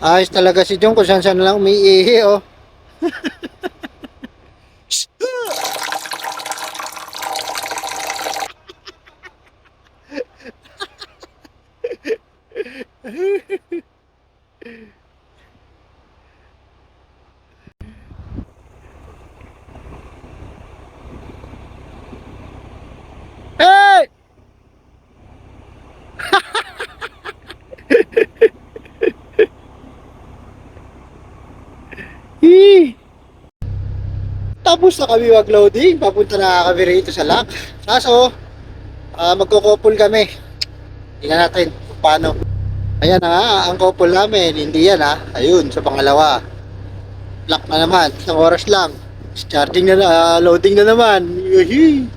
Ayos talaga si Jong kung saan saan lang umiihi, oh. Hey! Hee! Tapos na kami mag-loading. Papunta na kami rito sa lock. Kaso, magko-couple kami. Tingnan natin kung paano. Ayan na nga, ang couple namin. Hindi yan ha. Ayun, sa pangalawa. Lock na naman. Isang oras lang. Charging na, loading na naman. Yuhi!